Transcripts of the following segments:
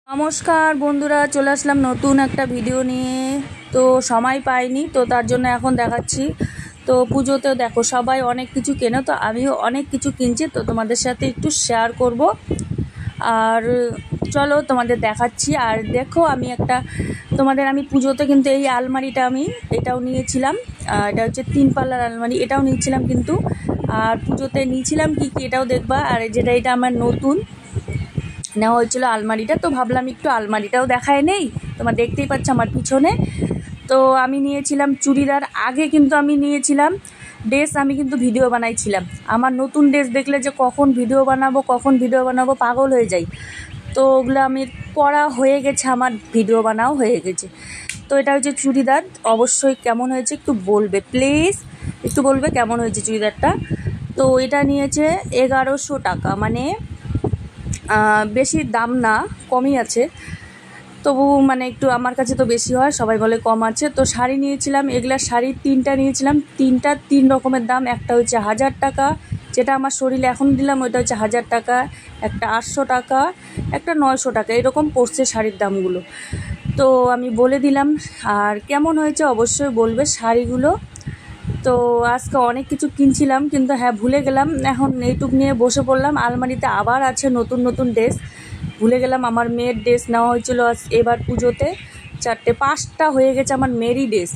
নমস্কার বন্ধুরা, চলে আসলাম নতুন একটা ভিডিও নিয়ে। তো সময় পাইনি, তো তার জন্য এখন দেখাচ্ছি। তো পুজোতেও দেখো সবাই অনেক কিছু কেনে, তো আমিও অনেক কিছু কিনছি, তো তোমাদের সাথে একটু শেয়ার করব। আর চলো তোমাদের দেখাচ্ছি। আর দেখো আমি পুজোতে কিন্তু এই আলমারিটা এটাও নিয়েছিলাম। এটা হচ্ছে 3 পাল্লার আলমারি, এটাও নিয়েছিলাম কিন্তু। আর পুজোতে নিয়েছিলাম কি এটাও দেখবা। আর এটা আমার নতুন নেওয়া হয়েছিল আলমারিটা, তো ভাবলাম একটু আলমারিটাও দেখায় নেই। তোমরা দেখতেই পাচ্ছ আমার পিছনে। তো আমি নিয়েছিলাম চুড়িদার। আগে কিন্তু আমি নিয়েছিলাম ড্রেস, আমি কিন্তু ভিডিও বানাইছিলাম। আমার নতুন ড্রেস দেখলে যে কখন ভিডিও বানাবো পাগল হয়ে যাই। তো ওগুলো আমি পড়া হয়ে গেছে, আমার ভিডিও বানাও হয়ে গেছে। তো এটা হচ্ছে চুড়িদার। অবশ্যই কেমন হয়েছে একটু বলবে, প্লিজ একটু বলবে কেমন হয়েছে চুড়িদারটা। তো এটা নিয়েছে 1100 টাকা, মানে বেশি দাম না, কমই আছে। তবু মানে একটু আমার কাছে তো বেশি হয়, সবাই বলে কম আছে। তো শাড়ি নিয়েছিলাম, এগুলা শাড়ি 3টা নিয়েছিলাম। 3 রকমের দাম। একটা হচ্ছে 1000 টাকা, যেটা আমার শরীরে এখন দিলাম ওইটা হচ্ছে 1000 টাকা। একটা 800 টাকা, একটা 900 টাকা, এরকম পড়ছে শাড়ির দামগুলো। তো আমি বলে দিলাম। আর কেমন হয়েছে অবশ্যই বলবে শাড়িগুলো। তো আজকে অনেক কিছু কিনছিলাম, কিন্তু ভুলে গেলাম। এখন এইটুক নিয়ে বসে পড়লাম। আলমারিতে আবার আছে নতুন নতুন ড্রেস, ভুলে গেলাম। আমার মেয়ের ড্রেস নেওয়া হয়েছিল এবার পুজোতে 5টা হয়ে গেছে আমার মেয়েরই ড্রেস।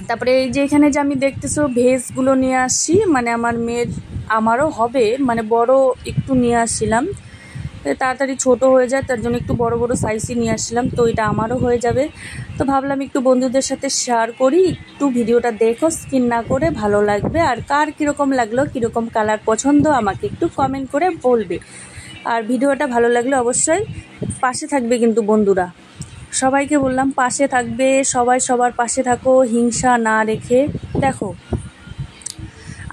তারপরে এই যে এখানে যে আমি দেখতেছো ভেজগুলো নিয়ে আসছি, মানে আমার মেয়ের, আমারও হবে, মানে বড় একটু নিয়ে আসছিলাম। তাড়াতাড়ি ছোট হয়ে যায়, তার জন্য একটু বড় বড় সাইজই নিয়ে আসছিলাম। তো এটা আমারও হয়ে যাবে। তো ভাবলাম একটু বন্ধুদের সাথে শেয়ার করি। একটু ভিডিওটা দেখো, স্কিপ না করে, ভালো লাগবে। আর কার কীরকম লাগলো, কীরকম কালার পছন্দ, আমাকে একটু কমেন্ট করে বলবে। আর ভিডিওটা ভালো লাগলে অবশ্যই পাশে থাকবে কিন্তু বন্ধুরা। সবাইকে বললাম পাশে থাকবে, সবাই সবার পাশে থাকো, হিংসা না রেখে। দেখো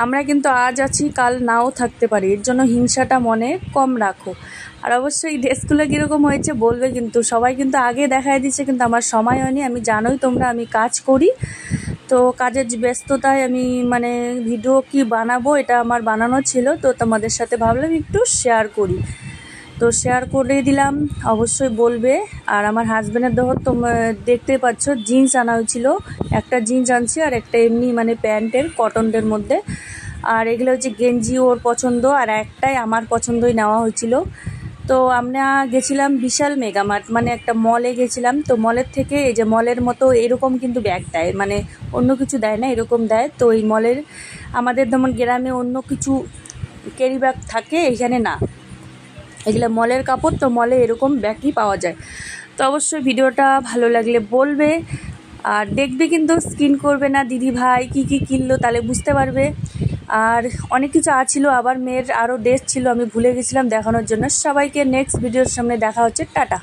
আমরা কিন্তু আজ আছি, কাল নাও থাকতে পারি, এর জন্য হিংসাটা মনে কম রাখো। আর অবশ্যই ড্রেসগুলো কীরকম হয়েছে বলবে কিন্তু। সবাই কিন্তু আগে দেখায় দিচ্ছে, কিন্তু আমার সময় হয়নি। আমি জানোই তোমরা, আমি কাজ করি, তো কাজের ব্যস্ততায় আমি মানে ভিডিও কি বানাবো, এটা আমার বানানো ছিল। তো তোমাদের সাথে ভাবলাম একটু শেয়ার করি, তো শেয়ার করে দিলাম। অবশ্যই বলবে। আর আমার হাজব্যান্ডের তোমরা দেখতে পাচ্ছ জিন্স আনা হয়েছিল, একটা জিন্স আনছি আর একটা এমনি মানে প্যান্টের কটনের মধ্যে। আর এগুলো হচ্ছে গেঞ্জি ওর পছন্দ, আর একটাই আমার পছন্দই নেওয়া হয়েছিল। তো আমরা গেছিলাম বিশাল মেগামার্ট, মানে একটা মলে গেছিলাম। তো মলের থেকে এই যে মলের মতো এরকম কিন্তু ব্যাগ দেয়, মানে অন্য কিছু দেয় না, এরকম দেয়। তো এই মলের, আমাদের যেমন গ্রামে অন্য কিছু ক্যারি ব্যাগ থাকে, এখানে না, এগুলো মলের কাপড়। তো মলে এরকম ব্যাগই পাওয়া যায়। তো অবশ্যই ভিডিওটা ভালো লাগলে বলবে, আর দেখবে কিন্তু স্কিন করবে না। দিদি ভাই কী কী কিনলো তাহলে বুঝতে পারবে। আর অনেক কিছু আছিল, আবার মেয়ের আরও ড্রেস ছিল, আমি ভুলে গেছিলাম দেখানোর জন্য। সবাইকে নেক্সট ভিডিওর সামনে দেখা হচ্ছে, টাটা।